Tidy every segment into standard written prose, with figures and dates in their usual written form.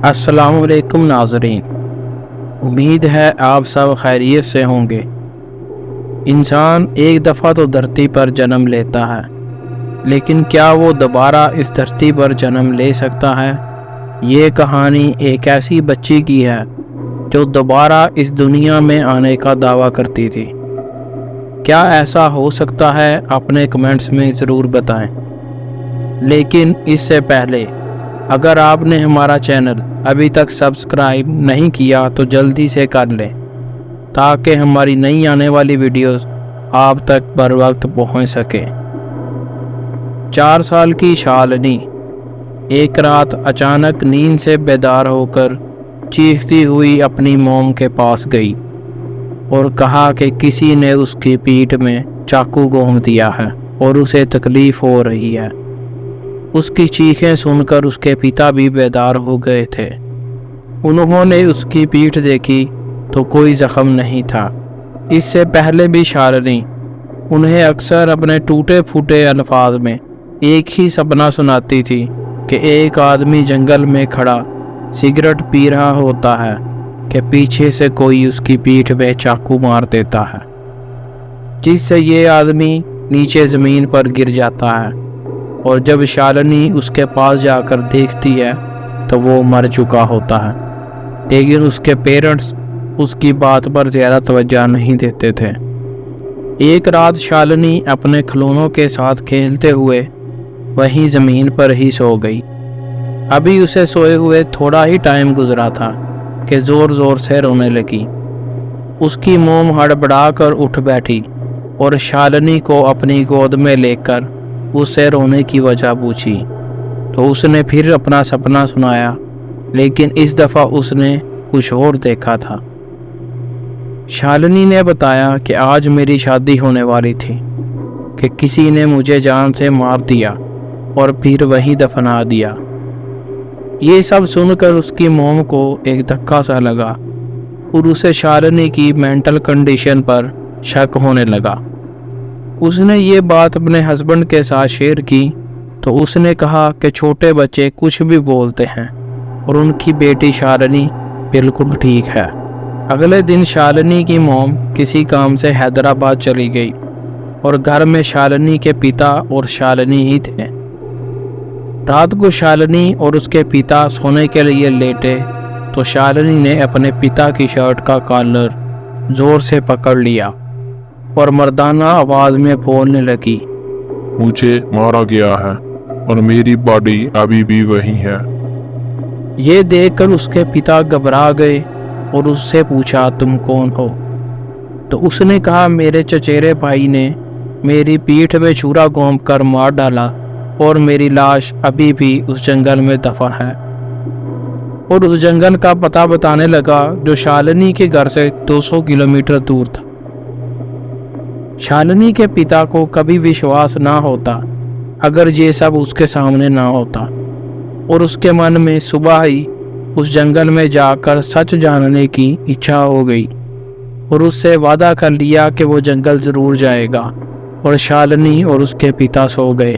अस्सलामुअलैकुम नाज़रीन, उम्मीद है आप सब खैरियत से होंगे। इंसान एक दफ़ा तो धरती पर जन्म लेता है, लेकिन क्या वो दोबारा इस धरती पर जन्म ले सकता है? ये कहानी एक ऐसी बच्ची की है जो दोबारा इस दुनिया में आने का दावा करती थी। क्या ऐसा हो सकता है? अपने कमेंट्स में ज़रूर बताएं। लेकिन इससे पहले अगर आपने हमारा चैनल अभी तक सब्सक्राइब नहीं किया तो जल्दी से कर लें, ताकि हमारी नई आने वाली वीडियोस आप तक बर वक्त पहुँच सके। 4 साल की शालिनी एक रात अचानक नींद से बेदार होकर चीखती हुई अपनी मोम के पास गई और कहा कि किसी ने उसकी पीठ में चाकू घोंप दिया है और उसे तकलीफ़ हो रही है। उसकी चीखें सुनकर उसके पिता भी बेदार हो गए थे। उन्होंने उसकी पीठ देखी तो कोई ज़ख्म नहीं था। इससे पहले भी शालिनी उन्हें अक्सर अपने टूटे फूटे अल्फाज में एक ही सपना सुनाती थी कि एक आदमी जंगल में खड़ा सिगरेट पी रहा होता है कि पीछे से कोई उसकी पीठ में चाकू मार देता है, जिससे ये आदमी नीचे ज़मीन पर गिर जाता है। और जब शालिनी उसके पास जाकर देखती है तो वो मर चुका होता है, लेकिन उसके पेरेंट्स उसकी बात पर ज़्यादा तवज्जो नहीं देते थे। एक रात शालिनी अपने खिलौनों के साथ खेलते हुए वहीं ज़मीन पर ही सो गई। अभी उसे सोए हुए थोड़ा ही टाइम गुजरा था कि ज़ोर ज़ोर से रोने लगी। उसकी मोम हड़बड़ा कर उठ बैठी और शालिनी को अपनी गोद में लेकर उससे रोने की वजह पूछी। तो उसने फिर अपना सपना सुनाया, लेकिन इस दफ़ा उसने कुछ और देखा था। शालिनी ने बताया कि आज मेरी शादी होने वाली थी कि किसी ने मुझे जान से मार दिया और फिर वहीं दफना दिया। ये सब सुनकर उसकी मोम को एक धक्का सा लगा और उसे शालिनी की मेंटल कंडीशन पर शक होने लगा। उसने ये बात अपने हस्बैंड के साथ शेयर की तो उसने कहा कि छोटे बच्चे कुछ भी बोलते हैं और उनकी बेटी शालिनी बिल्कुल ठीक है। अगले दिन शालिनी की मोम किसी काम से हैदराबाद चली गई और घर में शालिनी के पिता और शालिनी ही थे। रात को शालिनी और उसके पिता सोने के लिए लेटे तो शालिनी ने अपने पिता की शर्ट का कॉलर जोर से पकड़ लिया और मर्दाना आवाज में बोलने लगी, मुझे मारा गया है और मेरी बॉडी अभी भी वही है। ये देखकर उसके पिता घबरा गए और उससे पूछा, तुम कौन हो? तो उसने कहा, मेरे चचेरे भाई ने मेरी पीठ में छुरा घोंप कर मार डाला और मेरी लाश अभी भी उस जंगल में दफन है। और उस जंगल का पता बताने लगा जो शालिनी के घर से 200 किलोमीटर दूर था। शालिनी के पिता को कभी विश्वास ना होता अगर ये सब उसके सामने ना होता, और उसके मन में सुबह ही उस जंगल में जाकर सच जानने की इच्छा हो गई और उससे वादा कर लिया कि वो जंगल ज़रूर जाएगा। और शालिनी और उसके पिता सो गए।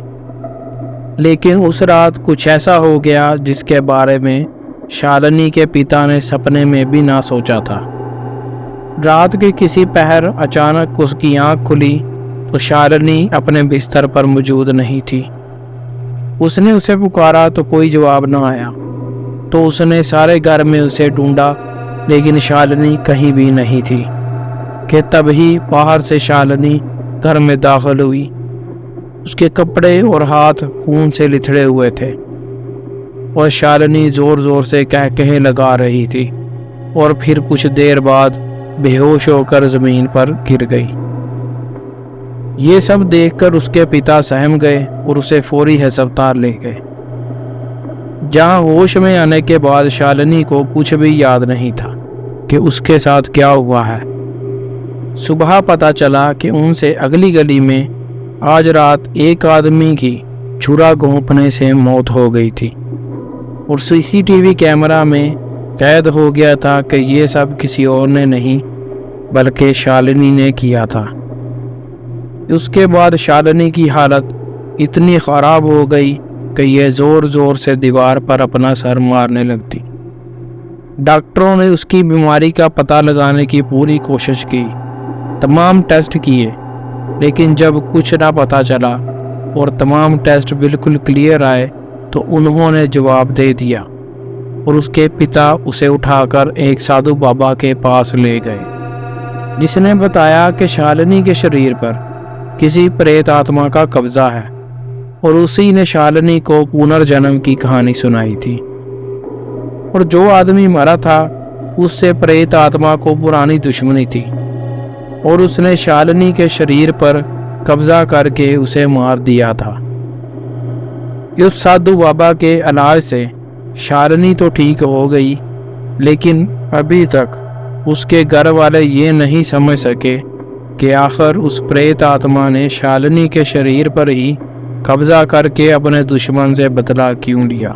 लेकिन उस रात कुछ ऐसा हो गया जिसके बारे में शालिनी के पिता ने सपने में भी ना सोचा था। रात के किसी पहर अचानक उसकी आंख खुली तो शालिनी अपने बिस्तर पर मौजूद नहीं थी। उसने उसे पुकारा तो कोई जवाब न आया, तो उसने सारे घर में उसे ढूंढा, लेकिन शालिनी कहीं भी नहीं थी कि तभी बाहर से शालिनी घर में दाखिल हुई। उसके कपड़े और हाथ खून से लिथड़े हुए थे और शालिनी जोर जोर से कह लगा रही थी और फिर कुछ देर बाद बेहोश होकर ज़मीन पर गिर गई। ये सब देखकर उसके पिता सहम गए और उसे फौरी अस्पताल ले गए, जहां होश में आने के बाद शालिनी को कुछ भी याद नहीं था कि उसके साथ क्या हुआ है। सुबह पता चला कि उनसे अगली गली में आज रात एक आदमी की छुरा घोंपने से मौत हो गई थी और सीसीटीवी कैमरा में कैद हो गया था कि ये सब किसी और ने नहीं बल्कि शालिनी ने किया था। उसके बाद शालिनी की हालत इतनी ख़राब हो गई कि यह ज़ोर ज़ोर से दीवार पर अपना सर मारने लगती। डॉक्टरों ने उसकी बीमारी का पता लगाने की पूरी कोशिश की, तमाम टेस्ट किए, लेकिन जब कुछ ना पता चला और तमाम टेस्ट बिल्कुल क्लियर आए तो उन्होंने जवाब दे दिया और उसके पिता उसे उठाकर एक साधु बाबा के पास ले गए, जिसने बताया कि शालिनी के शरीर पर किसी प्रेत आत्मा का कब्जा है और उसी ने शालिनी को पुनर्जन्म की कहानी सुनाई थी। और जो आदमी मरा था उससे प्रेत आत्मा को पुरानी दुश्मनी थी और उसने शालिनी के शरीर पर कब्जा करके उसे मार दिया था। उस साधु बाबा के इलाज से शालिनी तो ठीक हो गई, लेकिन अभी तक उसके घर वाले ये नहीं समझ सके कि आखिर उस प्रेत आत्मा ने शालिनी के शरीर पर ही कब्जा करके अपने दुश्मन से बदला क्यों लिया।